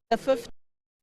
The fifth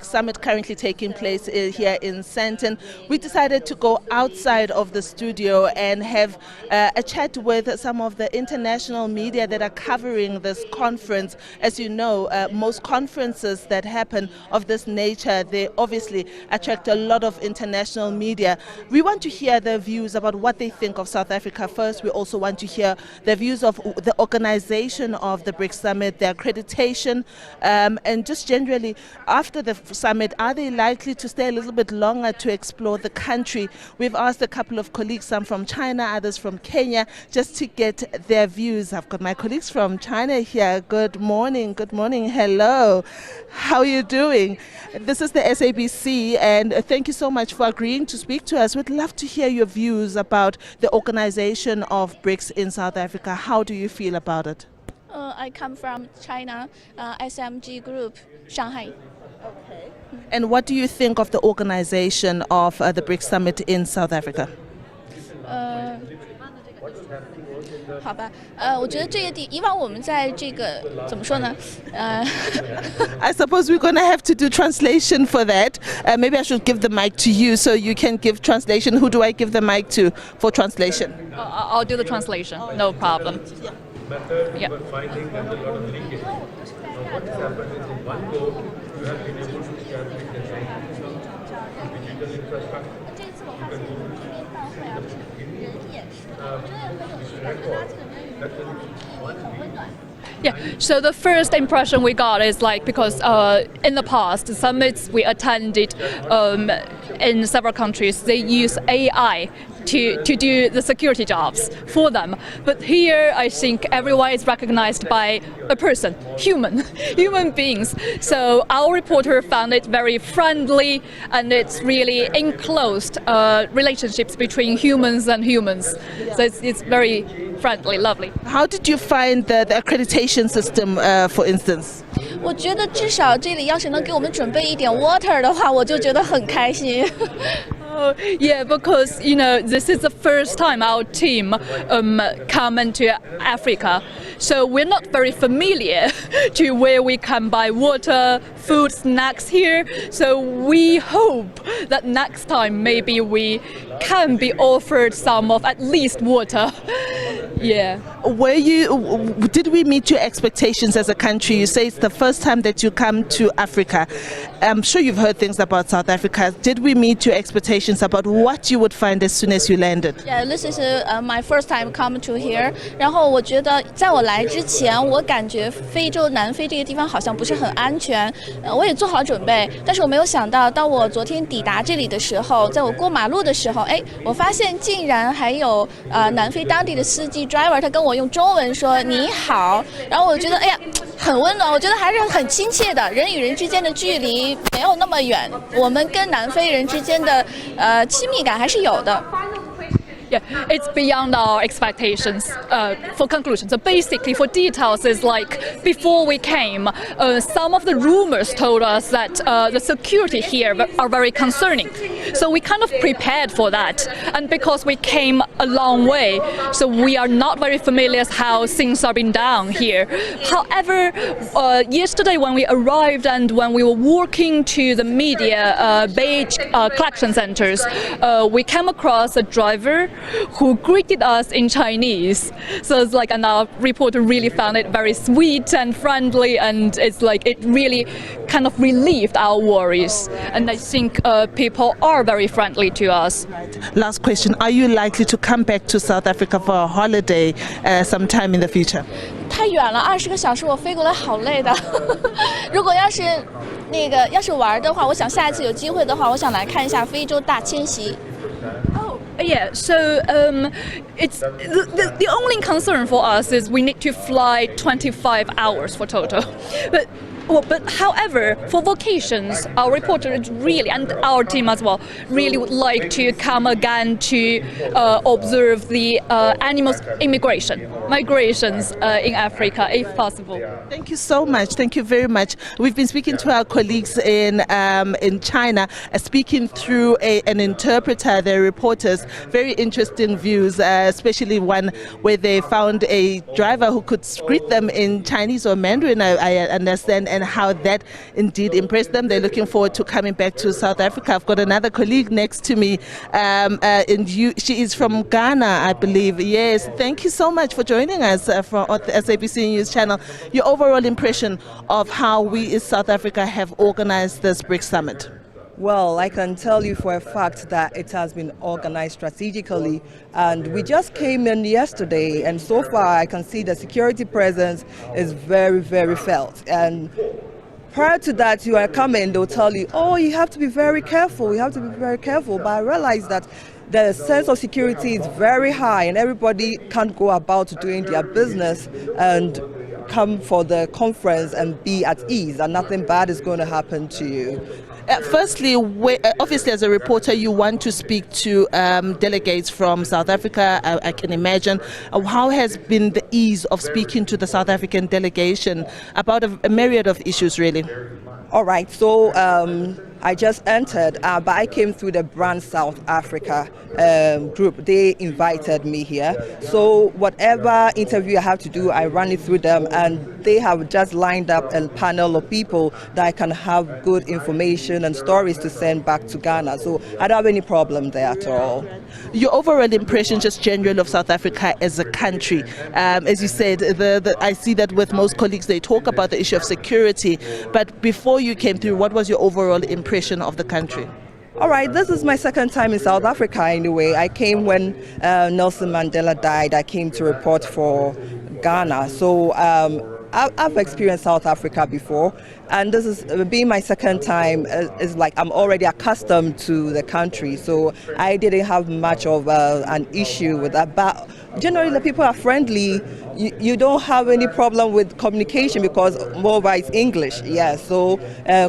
summit currently taking place here in Sandton. We decided to go outside of the studio and have a chat with some of the international media that are covering this conference. As you know, most conferences that happen of this nature, they obviously attract a lot of international media. We want to hear their views about what they think of South Africa first. We also want to hear the views of the organization of the BRICS Summit, their accreditation, and just generally after the summit, are they likely to stay a little bit longer to explore the country? We've asked a couple of colleagues, some from China, others from Kenya, just to get their views. I've got my colleagues from China here. Good morning, hello. How are you doing? This is the SABC, and thank you so much for agreeing to speak to us. We'd love to hear your views about the organization of BRICS in South Africa. How do you feel about it? I come from China, SMG Group, Shanghai. Okay. And what do you think of the organization of the BRICS Summit in South Africa? 好吧，我觉得这个以往我们在这个怎么说呢I suppose we're going to have to do translation for that. Maybe I should give the mic to you so you can give translation. Who do I give the mic to for translation? I'll do the translation, no problem. Yeah. Yeah, so the first impression we got is like because in the past summits we attended in several countries, they use AI to do the security jobs for them. But here I think everyone is recognized by a person, human beings. So our reporter found it very friendly, and it's really enclosed relationships between humans and humans. So it's very friendly, lovely. How did you find the accreditation system, for instance? 我觉得至少这里要是能给我们准备一点 water 的话，我就觉得很开心。Yeah, because you know this is the first time our team come into Africa, so we're not very familiar to where we can buy water, food, snacks here. So we hope that next time maybe we can be offered some of at least water. Yeah. Did we meet your expectations as a country? You say it's the first time that you come to Africa. I'm sure you've heard things about South Africa. Did we meet your expectations about what you would find as soon as you landed? Yeah, this is my first time coming to here. 然后我觉得在我来之前，我感觉非洲南非这个地方好像不是很安全。我也做好了准备，但是我没有想到，当我昨天抵达这里的时候，在我过马路的时候，我发现竟然还有南非当地的司机 driver， 他跟我用中文说你好，然后我觉得很温暖，我觉得还是很亲切的，人与人之间的距离没有那么远，我们跟南非人之间的亲密感还是有的。Yeah, it's beyond our expectations. For conclusion, so basically for details is like before we came, some of the rumors told us that the security here are very concerning. So we kind of prepared for that, and because we came a long way, so we are not very familiar how things are being done here. However, yesterday when we arrived and when we were walking to the media badge collection centers, we came across a driver who greeted us in Chinese. So it's like, and our reporter really found it very sweet and friendly, and it's like it really kind of relieved our worries. And I think people are very friendly to us. Last question, are you likely to come back to South Africa for a holiday sometime in the future? 太远了，20个小时我飞过来好累的。如果要是玩的话，我想下一次有机会的话，我想来看一下非洲大迁徙。Yeah, so it's the only concern for us is we need to fly 25 hours for total. But however, for vacations, our reporter is really, and our team as well, really would like to come again to observe the animals migrations in Africa, if possible. Thank you so much. Thank you very much. We've been speaking to our colleagues in China, speaking through an interpreter, their reporters. Very interesting views, especially one where they found a driver who could greet them in Chinese or Mandarin, I understand, and how that indeed impressed them. They're looking forward to coming back to South Africa. I've got another colleague next to me, she is from Ghana, I believe. Yes, thank you so much for joining us from the SABC News Channel. Your overall impression of how we in South Africa have organized this BRICS Summit? Well, I can tell you for a fact that it has been organized strategically, and we just came in yesterday, and so far I can see the security presence is very, very felt. And prior to that, you are coming, they'll tell you, oh, you have to be very careful, you have to be very careful. But I realized that the sense of security is very high, and everybody can't go about doing their business and come for the conference and be at ease, and nothing bad is going to happen to you. Firstly, obviously as a reporter you want to speak to delegates from South Africa, I can imagine. How has been the ease of speaking to the South African delegation about a myriad of issues really? All right, so I just entered, but I came through the BRICS South Africa group. They invited me here. So whatever interview I have to do, I run it through them, and they have just lined up a panel of people that I can have good information and stories to send back to Ghana. So I don't have any problem there at all. Your overall impression, just general, of South Africa as a country? As you said, I see that with most colleagues, they talk about the issue of security. But before you came through, what was your overall impression of the country? All right, this is my second time in South Africa anyway. I came when Nelson Mandela died. I came to report for Ghana. So I've experienced South Africa before, and this is being my second time. Is like I'm already accustomed to the country, so I didn't have much of an issue with that. But generally, the people are friendly. You don't have any problem with communication because moreover it's English. Yeah, so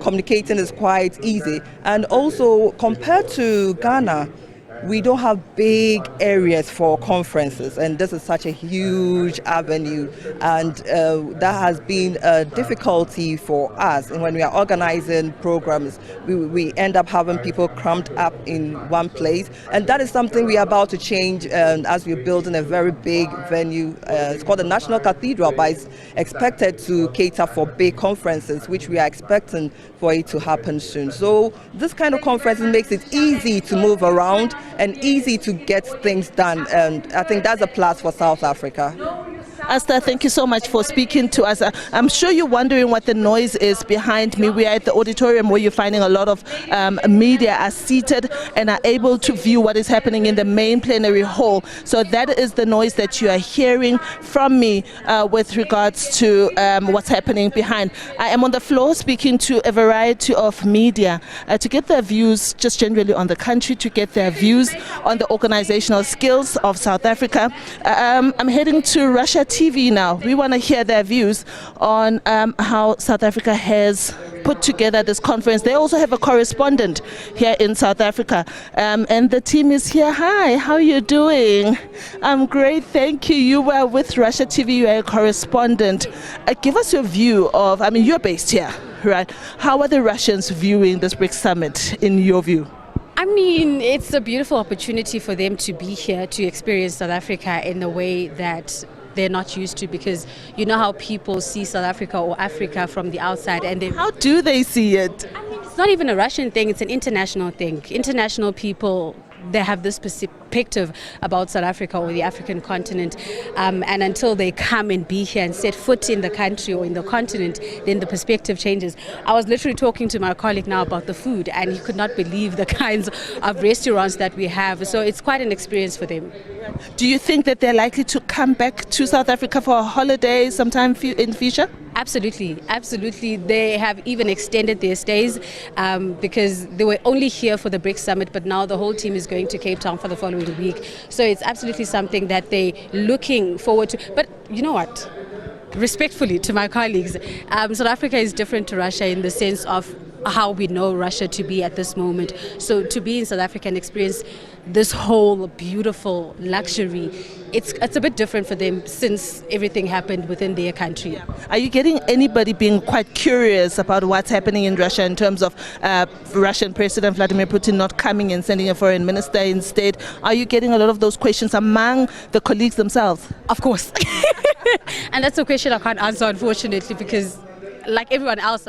communicating is quite easy. And also compared to Ghana, we don't have big areas for conferences, and this is such a huge avenue, and that has been a difficulty for us. And when we are organizing programs, we end up having people cramped up in one place, and that is something we are about to change as we're building a very big venue. It's called the National Cathedral, but it's expected to cater for big conferences, which we are expecting for it to happen soon. So this kind of conference makes it easy to move around and easy to get things done, and I think that's a plus for South Africa. Asta, thank you so much for speaking to us. I'm sure you're wondering what the noise is behind me. We are at the auditorium where you're finding a lot of media are seated and are able to view what is happening in the main plenary hall. So that is the noise that you are hearing from me with regards to what's happening behind. I am on the floor speaking to a variety of media to get their views just generally on the country, to get their views on the organizational skills of South Africa. I'm heading to Russia TV now. We want to hear their views on how South Africa has put together this conference. They also have a correspondent here in South Africa, and the team is here. Hi, how are you doing? I'm great, thank you. You were with Russia TV, you are a correspondent. Give us your view of, I mean, you're based here, right? How are the Russians viewing this BRICS Summit in your view? I mean, it's a beautiful opportunity for them to be here, to experience South Africa in a way that they're not used to, because you know how people see South Africa or Africa from the outside, and how do they see it? I mean, it's not even a Russian thing, it's an international thing. International people, they have this perspective about South Africa or the African continent, and until they come and be here and set foot in the country or in the continent, then the perspective changes. I was literally talking to my colleague now about the food, and he could not believe the kinds of restaurants that we have, so it's quite an experience for them. Do you think that they're likely to come back to South Africa for a holiday sometime in future? Absolutely, absolutely. They have even extended their stays because they were only here for the BRICS Summit, but now the whole team is going to Cape Town for the following week. So it's absolutely something that they're looking forward to. But you know what? Respectfully to my colleagues, South Africa is different to Russia in the sense of how we know Russia to be at this moment. So to be in South Africa and experience this whole beautiful luxury, it's a bit different for them since everything happened within their country. Are you getting anybody being quite curious about what's happening in Russia in terms of Russian President Vladimir Putin not coming and sending a foreign minister instead? Are you getting a lot of those questions among the colleagues themselves? Of course. And that's a question I can't answer, unfortunately, because like everyone else,